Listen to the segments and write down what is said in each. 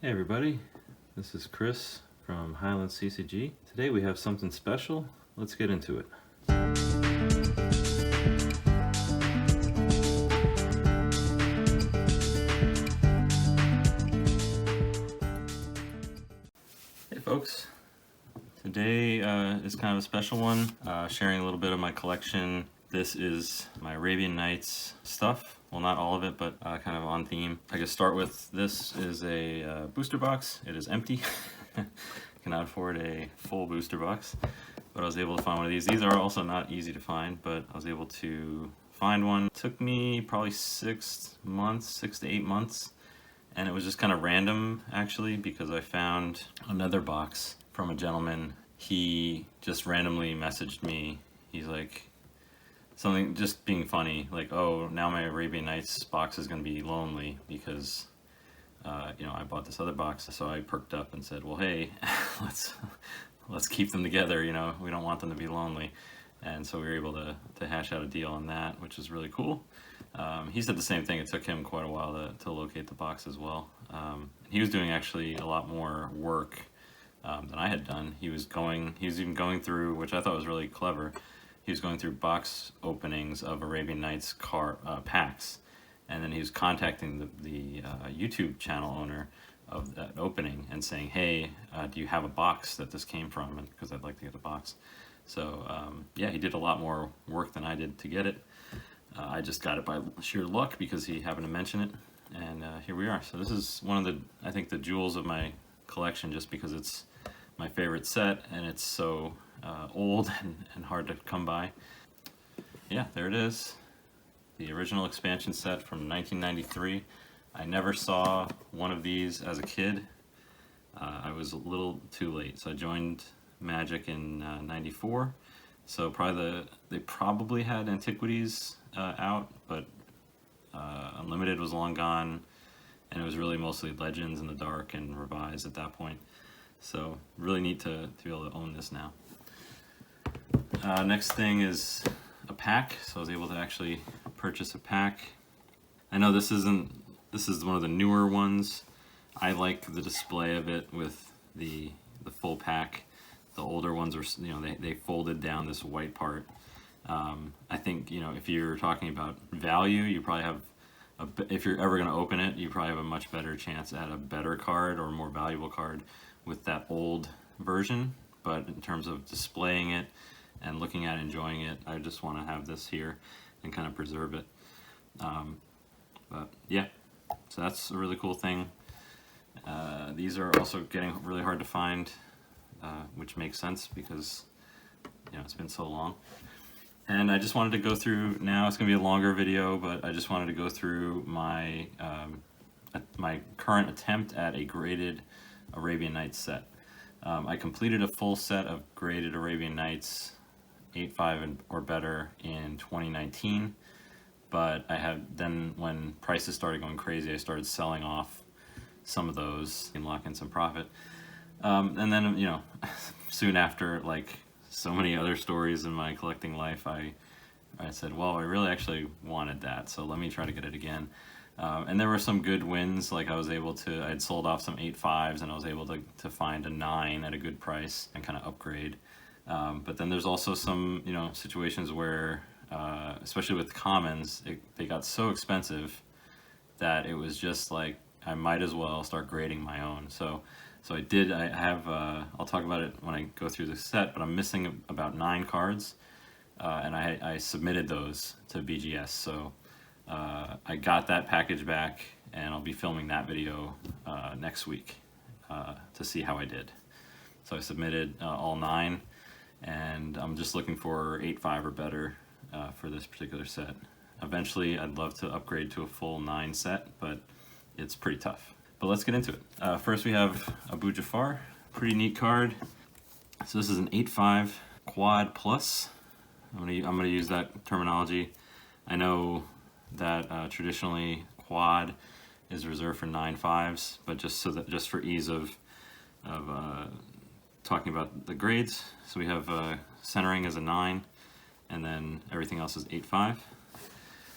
Hey everybody, this is Chris from Highland CCG. Today we have something special. Let's get into it. Hey folks, today is kind of a special one, sharing a little bit of my collection. This is my Arabian Nights stuff. Well, not all of it, but kind of on theme. I can start with this is a booster box. It is empty. Cannot afford a full booster box, but I was able to find one of these. These are also not easy to find, but I was able to find one. It took me probably 6 to 8 months, and it was just kind of random actually, because I found another box from a gentleman. He just randomly messaged me. He's like, something just being funny, like, oh, now my Arabian Nights box is going to be lonely because I bought this other box. So I perked up and said, well, hey, let's keep them together. We don't want them to be lonely. And so we were able to hash out a deal on that, which is really cool. He said the same thing. It took him quite a while to locate the box as well. He was doing actually a lot more work than I had done. He was even going through, which I thought was really clever. He was going through box openings of Arabian Nights packs, and then he was contacting the YouTube channel owner of that opening and saying, hey, do you have a box that this came from? And because I'd like to get a box. So yeah, he did a lot more work than I did to get it. I just got it by sheer luck because he happened to mention it, and here we are. So this is one of I think the jewels of my collection, just because it's my favorite set and it's so old and hard to come by. Yeah, there it is. The original expansion set from 1993. I never saw one of these as a kid. I was a little too late. So I joined Magic in 94. So they probably had Antiquities out, but Unlimited was long gone, and it was really mostly Legends in the Dark and Revised at that point. So really neat to be able to own this now. Next thing is a pack. So I was able to actually purchase a pack. I know this is one of the newer ones. I like the display of it with the full pack. The older ones are, they folded down this white part. I think, if you're talking about value, you probably have if you're ever going to open it, you probably have a much better chance at a better card or a more valuable card with that old version. But in terms of displaying it and looking at enjoying it, I just want to have this here and kind of preserve it. But yeah, so that's a really cool thing. These are also getting really hard to find, which makes sense because it's been so long. And I just wanted to go through, now it's going to be a longer video, but I just wanted to go through my my current attempt at a graded Arabian Nights set. I completed a full set of Graded Arabian Nights 8.5 or better in 2019, but then when prices started going crazy, I started selling off some of those and lock in some profit. And then, soon after, like so many other stories in my collecting life, I said, well, I really actually wanted that, so let me try to get it again. And there were some good wins, like I had sold off some 8.5s, and I was able to find a 9 at a good price and kind of upgrade. But then there's also some, situations where, especially with commons, they got so expensive that it was just like, I might as well start grading my own. So I have, I'll talk about it when I go through the set, but I'm missing about 9 cards, and I submitted those to BGS. So I got that package back, and I'll be filming that video next week to see how I did. So I submitted all 9, and I'm just looking for 8.5 or better for this particular set. Eventually, I'd love to upgrade to a full 9 set, but it's pretty tough. But let's get into it. First, we have Abu Jafar, pretty neat card. So this is an 8.5 quad plus. I'm gonna use that terminology. I know that traditionally quad is reserved for 9.5s, but just for ease of talking about the grades, so we have centering as a 9, and then everything else is 8.5.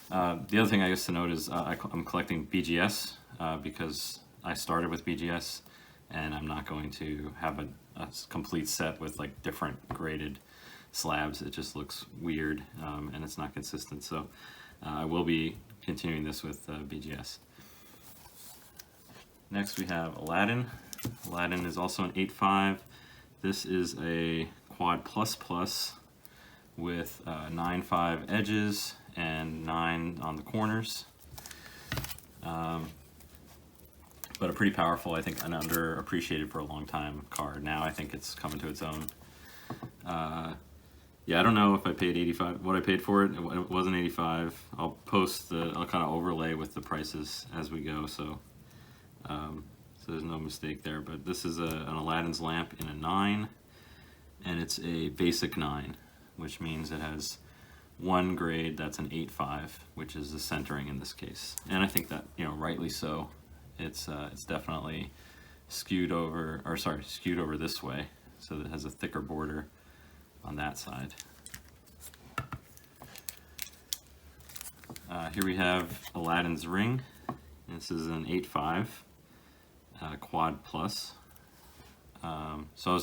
The other thing I guess to note is I'm collecting BGS because I started with BGS, and I'm not going to have a complete set with like different graded slabs. It just looks weird, and it's not consistent. So I will be continuing this with BGS. Next we have Aladdin. Aladdin is also an 8.5. This is a quad plus plus with 9.5 edges and 9 on the corners. But a pretty powerful, I think, an underappreciated for a long time card. Now I think it's coming to its own. Yeah, I don't know if I paid 85. What I paid for it, it wasn't 85. I'll post I'll kind of overlay with the prices as we go, so there's no mistake there. But this is an Aladdin's lamp in a 9, and it's a basic 9, which means it has one grade that's an 8.5, which is the centering in this case. And I think that, you know, rightly so. It's definitely skewed over this way, so that it has a thicker border on that side. Here we have Aladdin's ring. This is an 8.5 quad plus. So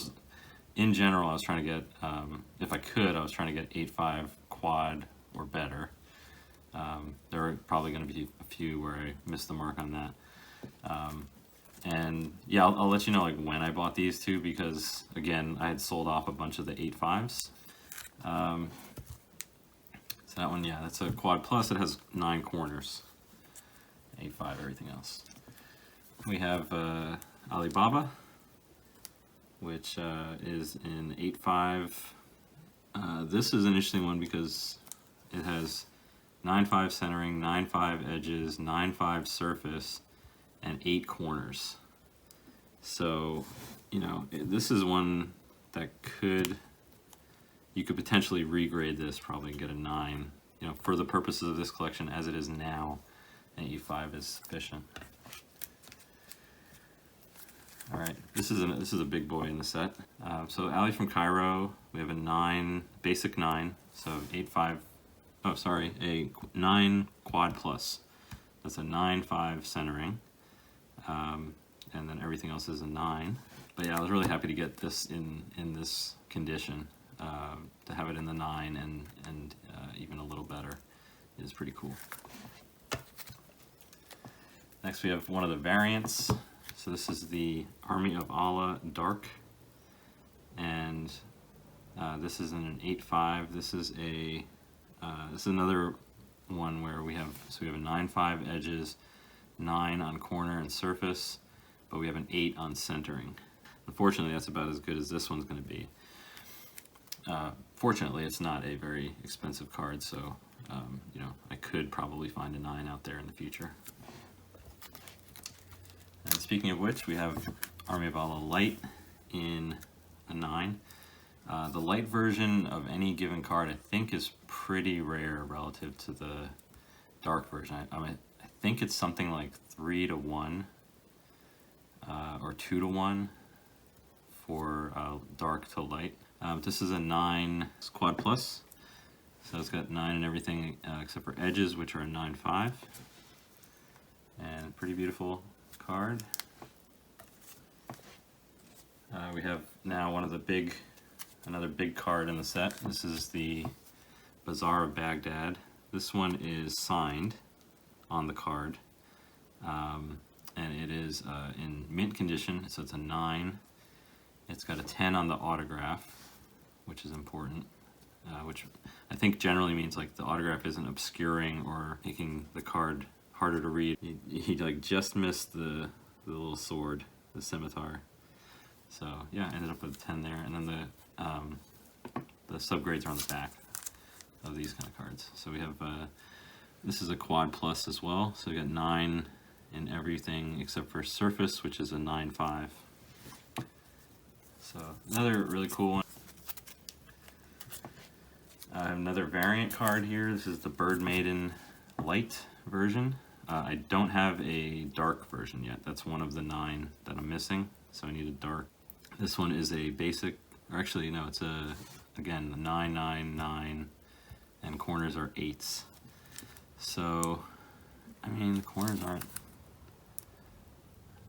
in general, I was trying to get, if I could, I was trying to get 8.5 quad or better. There are probably going to be a few where I missed the mark on that. And yeah, I'll let you know like when I bought these two, because again, I had sold off a bunch of the 8.5s. So that one, yeah, that's a quad plus. It has 9 corners. 8.5, everything else. We have Alibaba, which is an 8.5. This is an interesting one because it has 9.5 centering, 9.5 edges, 9.5 surface, and 8 corners. So, you know, this is one that you could potentially regrade this probably and get a 9. You know, for the purposes of this collection as it is now, an 8.5 is sufficient. All right, this is a big boy in the set. So Ali from Cairo, we have a 9, basic 9, so 8.5. Oh, sorry, a 9 quad plus. That's a 9.5 centering, and then everything else is a 9. But yeah, I was really happy to get this in this condition. To have it in the 9 and even a little better is pretty cool. Next we have one of the variants. So this is the Army of Allah Dark, and this is in an 8.5. This is another one where we have a 9.5 edges, 9 on corner and surface, but we have an 8 on centering. Unfortunately, that's about as good as this one's going to be. Fortunately, it's not a very expensive card, so you know, I could probably find a 9 out there in the future. And speaking of which, we have Army of Allah Light in a 9. The light version of any given card, I think, is pretty rare relative to the dark version. I think it's something like 3 to 1 or 2 to 1 for dark to light. This is a 9 quad plus, so it's got 9 and everything except for edges, which are a 9.5, and pretty beautiful card. We have now another big card in the set. This is the Bazaar of Baghdad. This one is signed on the card, and it is in mint condition, so it's a 9. It's got a 10 on the autograph, which is important, which I think generally means like the autograph isn't obscuring or making the card harder to read. He like just missed the little sword, the scimitar. So yeah, I ended up with a 10 there, and then the subgrades are on the back of these kind of cards. So we have this is a quad plus as well. So we got 9 in everything except for surface, which is a 9.5. So another really cool one. I have another variant card here. This is the Bird Maiden Light version. I don't have a dark version yet. That's one of the 9 that I'm missing, so I need a dark. This one is a basic, or actually no, it's again, the 9, 9, 9, and corners are 8s. So, I mean, the corners aren't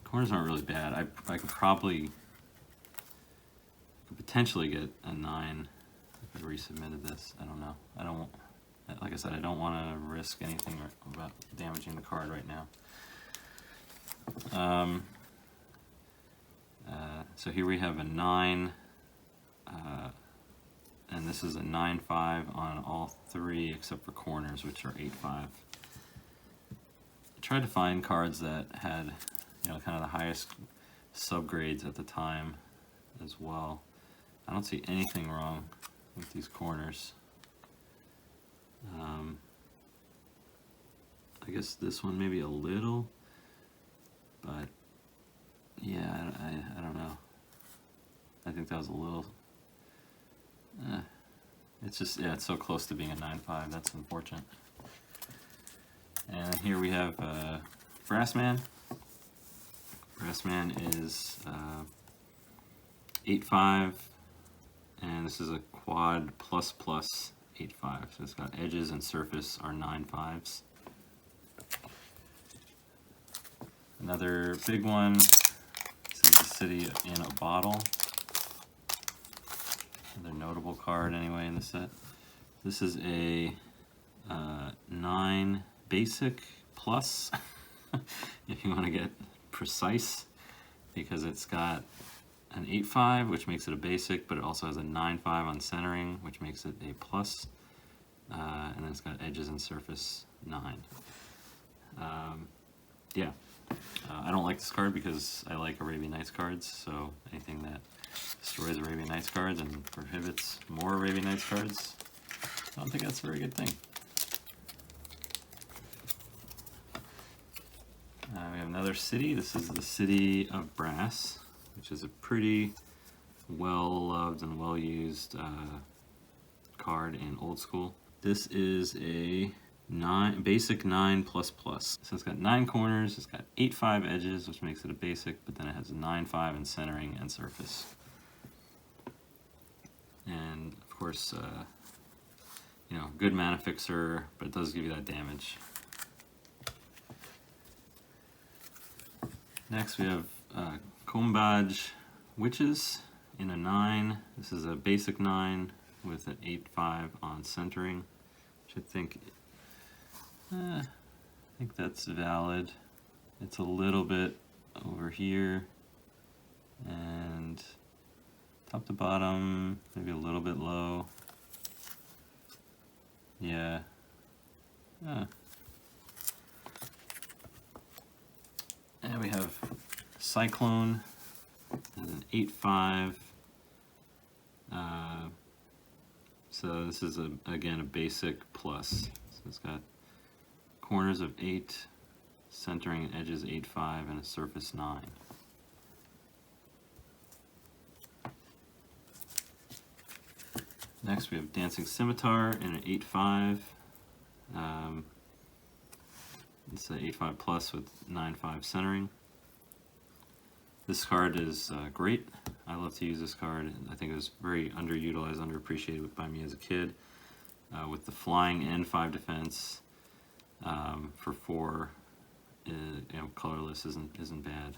Corners aren't really bad. I could potentially get a 9 if I resubmitted this. I don't know. Like I said, I don't want to risk anything about damaging the card right now. So here we have a 9, and this is a 9-5 on all 3 except for corners, which are 8-5. I tried to find cards that had, kind of the highest subgrades at the time as well. I don't see anything wrong with these corners. I guess this one maybe a little, but yeah, I don't know. I think that was a little, it's just, yeah, it's so close to being a 9-5, that's unfortunate. And here we have Brassman. Brassman is 8-5, and this is a quad plus 8-5, so it's got edges and surface are 9-5s. Another big one, this is the City in a Bottle. Another notable card anyway in the set. This is a 9 basic plus, if you want to get precise, because it's got an 8-5, which makes it a basic, but it also has a 9-5 on centering, which makes it a plus, and then it's got edges and surface 9. Yeah, I don't like this card because I like Arabian Nights cards, so anything that destroys Arabian Nights cards and prohibits more Arabian Nights cards, I don't think that's a very good thing. We have another city. This is the City of Brass, which is a pretty well-loved and well-used card in old school. This is a basic 9++. So it's got 9 corners, it's got 8-5 edges, which makes it a basic, but then it has a 9-5 in centering and surface. And of course, good mana fixer, but it does give you that damage. Next we have Kombaj Witches in a 9. This is a basic 9 with an 8-5 on centering, which I think that's valid. It's a little bit over here, and top to bottom, maybe a little bit low. Yeah. And we have Cyclone, and an 8-5. So this is again a basic plus. So it's got corners of 8, centering and edges 8-5, and a surface 9. Next we have Dancing Scimitar in an 8-5. It's an 8-5 plus with 9-5 centering. This card is great. I love to use this card. I think it was very underutilized, underappreciated by me as a kid. With the flying and 5 defense for 4, colorless isn't bad.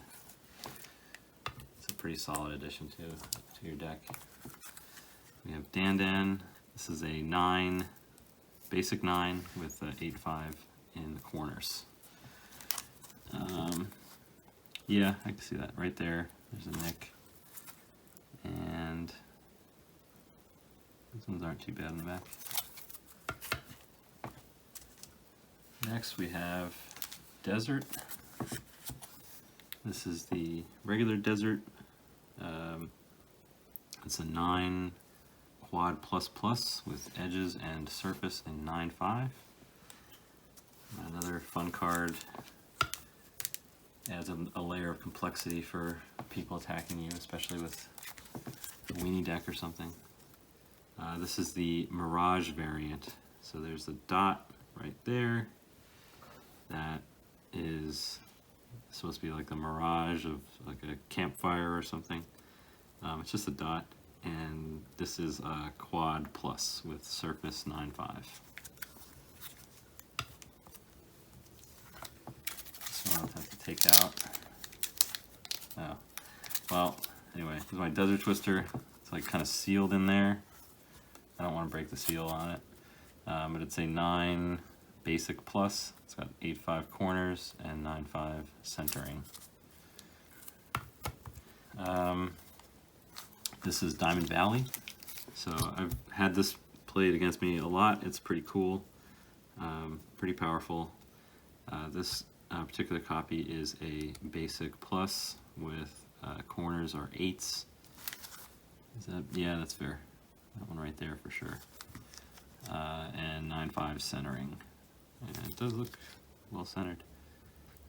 It's a pretty solid addition to your deck. We have Dandan. This is a 9, basic 9 with 8-5 in the corners. Yeah, I can see that right there. There's a nick. And these ones aren't too bad in the back. Next we have Desert. This is the regular Desert. It's a 9 quad plus with edges and surface in 9-5. Another fun card. Adds a layer of complexity for people attacking you, especially with a weenie deck or something. This is the Mirage variant. So there's a dot right there. That is supposed to be like the mirage of like a campfire or something. It's just a dot, and this is a quad plus with surface 9-5. This one I'll have to take out. Oh, well, anyway, here's my Desert Twister. It's like kind of sealed in there. I don't want to break the seal on it. But it's a 9 basic plus. It's got 8/5 corners and 9/5 centering. This is Diamond Valley. So I've had this played against me a lot. It's pretty cool, pretty powerful. This particular copy is a basic plus with corners are 8s. Is that, yeah, that's fair. That one right there for sure. And 9/5 centering. And it does look well centered.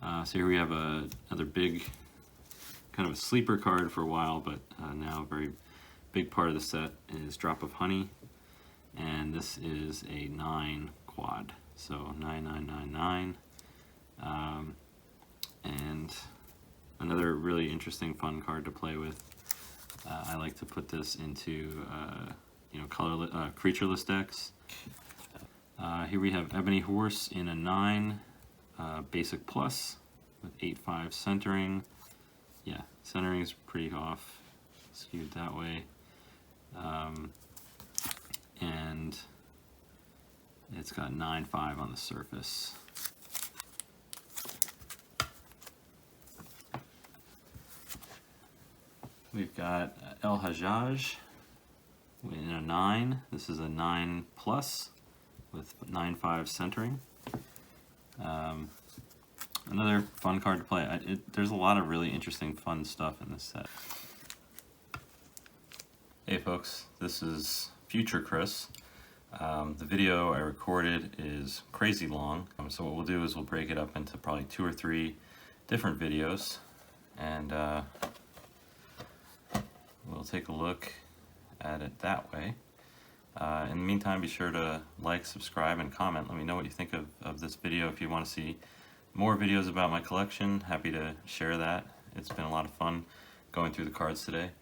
So here we have another big, kind of a sleeper card for a while, but now a very big part of the set is Drop of Honey. And this is a 9 quad. So 9999. And another really interesting, fun card to play with. I like to put this into creatureless decks. Here we have Ebony Horse in a 9 basic plus with 8/5 centering. Yeah, centering is pretty off, skewed that way. And it's got 9/5 on the surface. We've got El Hajjaj in a 9. This is a 9 plus with 9/5 centering. Another fun card to play. There's a lot of really interesting, fun stuff in this set. Hey folks, this is Future Chris. The video I recorded is crazy long, so what we'll do is we'll break it up into probably 2 or 3 different videos, and we'll take a look at it that way. In the meantime, be sure to like, subscribe, and comment. Let me know what you think of this video. If you want to see more videos about my collection, happy to share that. It's been a lot of fun going through the cards today.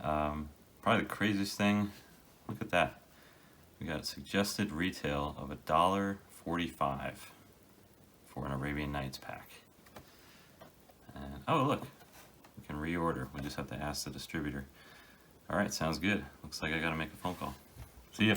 Probably the craziest thing, look at that. We got suggested retail of $1.45 for an Arabian Nights pack. And, oh look, we can reorder. We just have to ask the distributor. All right, sounds good. Looks like I gotta make a phone call. See ya.